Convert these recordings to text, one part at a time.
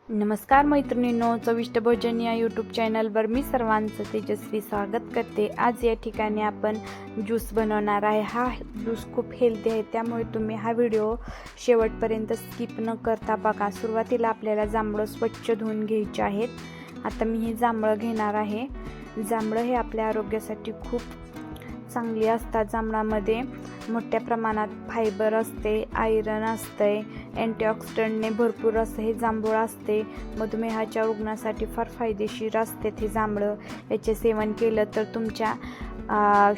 नमस्कार मैत्रिणींनो, चविष्ट भोजन या यूट्यूब चॅनलवर मी सर्वांचं तेजस्वी स्वागत करते। आज या ठिकाणी आपण ज्यूस बनवणार आहे। हा ज्यूस खूप हेल्दी आहे, त्यामुळे तुम्ही हा व्हिडिओ शेवटपर्यंत स्किप न करता बघा। सुरुवातीला आपल्याला जांभळं स्वच्छ धुवून घ्यायचे आहेत। आता मी हे जांभळं घेणार आहे। जांभळं हे आपल्या आरोग्यासाठी खूप चांगली असतात। जांभळामध्ये मोठ्या प्रमाणात फायबर असते, आयरन असते, अँटीऑक्सिडंटने भरपूर असं हे जांभूळ असते। मधुमेहाच्या रुग्णासाठी फार फायदेशीर असते हे जांभळं। याचे सेवन केलं तर तुमच्या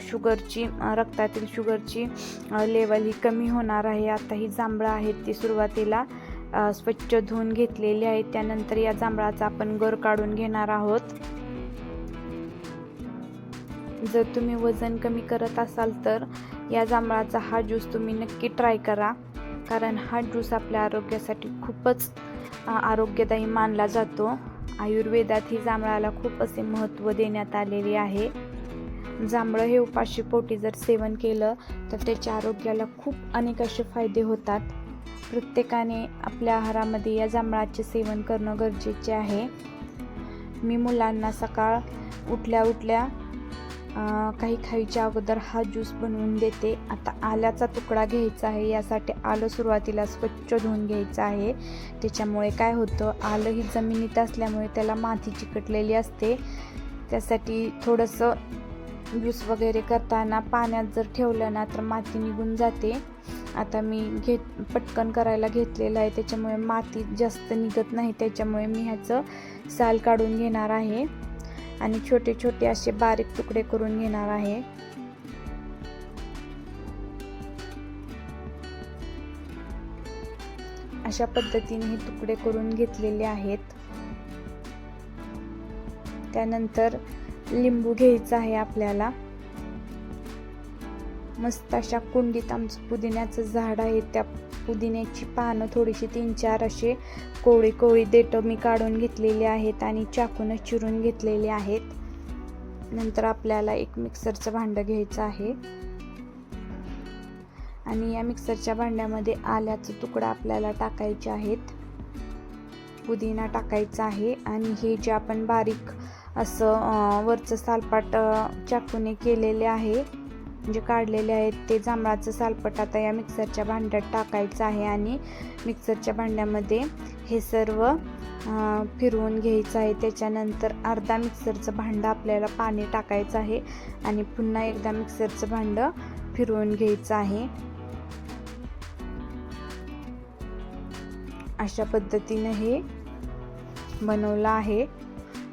शुगरची रक्तातील शुगरची लेवल ही कमी होणार आहे। आता ही जांभळं आहेत ती सुरुवातीला स्वच्छ धुवून घेतलेली आहे। त्यानंतर या जांभळाचा आपण गर काढून घेणार आहोत। जर तुम्ही वजन कमी करत असाल तर या जांभळाचा हा ज्यूस तुम्ही नक्की ट्राय करा, कारण हा ज्यूस आपल्या आरोग्यासाठी खूपच आरोग्यदायी मानला जातो। आयुर्वेदात ही जांभळाला खूप असे महत्त्व देण्यात आलेले आहे। जांभळं हे उपाशी पोटी जर सेवन केलं तर त्याच्या आरोग्याला खूप अनेक असे फायदे होतात। प्रत्येकाने आपल्या आहारामध्ये या जांभळाचे सेवन करणं गरजेचे आहे। मी मुलांना सकाळ उठल्या काही खायच्या अगोदर हा ज्यूस बनवून देते। आता आल्याचा तुकडा घ्यायचा आहे। यासाठी आलं सुरुवातीला स्वच्छ धुवून घ्यायचं आहे। त्याच्यामुळे काय होतं, आलं ही जमिनीत असल्यामुळे त्याला माती चिकटलेली असते। त्यासाठी थोडंसं ज्यूस वगैरे करताना पाण्यात जर ठेवलं ना तर माती निघून जाते। आता मी पटकन करायला घेतलेलं आहे, त्याच्यामुळे माती जास्त निघत नाही। त्याच्यामुळे मी ह्याचं साल काढून घेणार आहे आणि छोटे छोटे असे बारीक तुकडे करून घेणार आहे। अशा पद्धतीने हे तुकडे करून घेतलेले आहेत। त्यानंतर लिंबू घ्यायचा आहे आपल्याला। मस्त अशा कुंडीत आमचं पुदिन्याचं झाड आहे, त्या पुदिन्याची पानं थोडीशी 3-4 असे कोवळी देठं मी काढून घेतलेले आहेत आणि चाकून चिरून घेतलेले आहेत। नंतर आपल्याला एक मिक्सरचं भांडं घ्यायचं आहे आणि या मिक्सरच्या भांड्यामध्ये आल्याचा तुकडा आपल्याला टाकायचे आहेत, पुदिना टाकायचा आहे आणि हे जे आपण बारीक असं वरचं सालपाट चाकूने केलेले आहे, जे काढलेले आहेत ते जांभळाचं सालपट आता या मिक्सरच्या भांड्यात टाकायचं आहे आणि मिक्सरच्या भांड्यामध्ये हे सर्व फिरवून घ्यायचं आहे। त्याच्यानंतर अर्धा मिक्सरचं भांडं आपल्याला पाणी टाकायचं आहे आणि पुन्हा एकदा मिक्सरचं भांडं फिरवून घ्यायचं आहे। अशा पद्धतीने हे बनवलं आहे।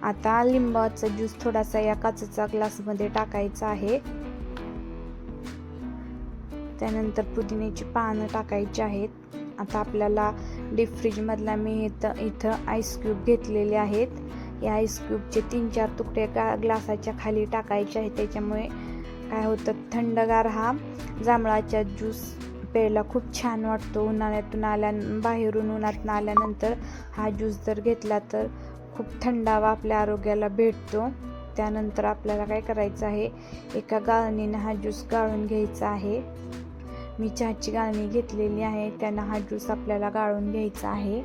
आता लिंबाचा ज्यूस थोडासा या काचेच्या ग्लासमध्ये टाकायचा आहे। त्यानंतर पुदिन्याची पानं टाकायची आहेत। आता आपल्याला डीप फ्रीजमधला मी इथं आईस क्यूब घेतलेले आहेत। या आईस क्यूबचे 3-4 तुकडे ग्लासाच्या खाली टाकायचे आहेत। त्याच्यामुळे काय होतं, थंडगार हा जांभळाचा ज्यूस प्यायला खूप छान वाटतो। बाहेरून उन्हातून आल्यानंतर हा ज्यूस जर घेतला तर खूप थंडावा आपल्या आरोग्याला भेटतो। त्यानंतर आपल्याला काय करायचं आहे, एका गाळणीने हा ज्यूस गाळून घ्यायचा आहे। मी चहाची गाळणी घेतलेली आहे, त्यानं हा ज्यूस आपल्याला गाळून घ्यायचा आहे।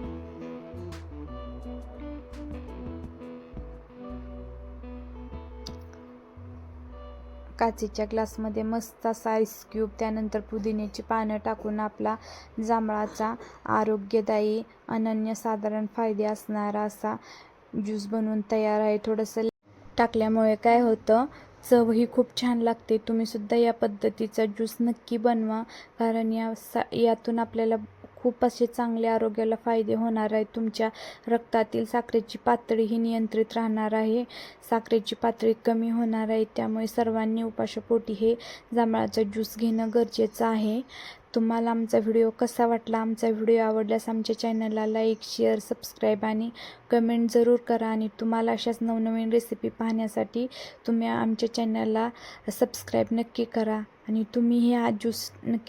काचेच्या ग्लासमध्ये मस्त असा आईस क्यूब, त्यानंतर पुदिन्याची पानं टाकून आपला जांभळाचा आरोग्यदायी अनन्यसाधारण फायदे असणारा असा ज्यूस बनवून तयार आहे। थोडंसं टाकल्यामुळे काय होतं, चव ही खूप छान लागते। तुम्ही सुद्धा या पद्धतीचा ज्यूस नक्की बनवा, कारण यातून आपल्याला खूप असे चांगले आरोग्याला फायदे होणार आहेत। तुमच्या रक्तातील साखरेची पातळी ही नियंत्रित राहणार आहे, साखरेची पातळी कमी होणार आहे। त्यामुळे सर्वांनी उपाशीपोटी हे जांभळाचा ज्यूस घेणं गरजेचं आहे। तुम्हाला आमचा व्हिडिओ कसा वाटला? आमचा व्हिडिओ आवडल्यास आमच्या चॅनलला लाईक, शेअर, सबस्क्राईब आणि कमेंट जरूर करा आणि तुम्हाला अशाच नवनवीन रेसिपी पाहण्यासाठी तुम्ही आमच्या चॅनलला सबस्क्राईब नक्की करा आणि तुम्ही हा ज्यूस नक्की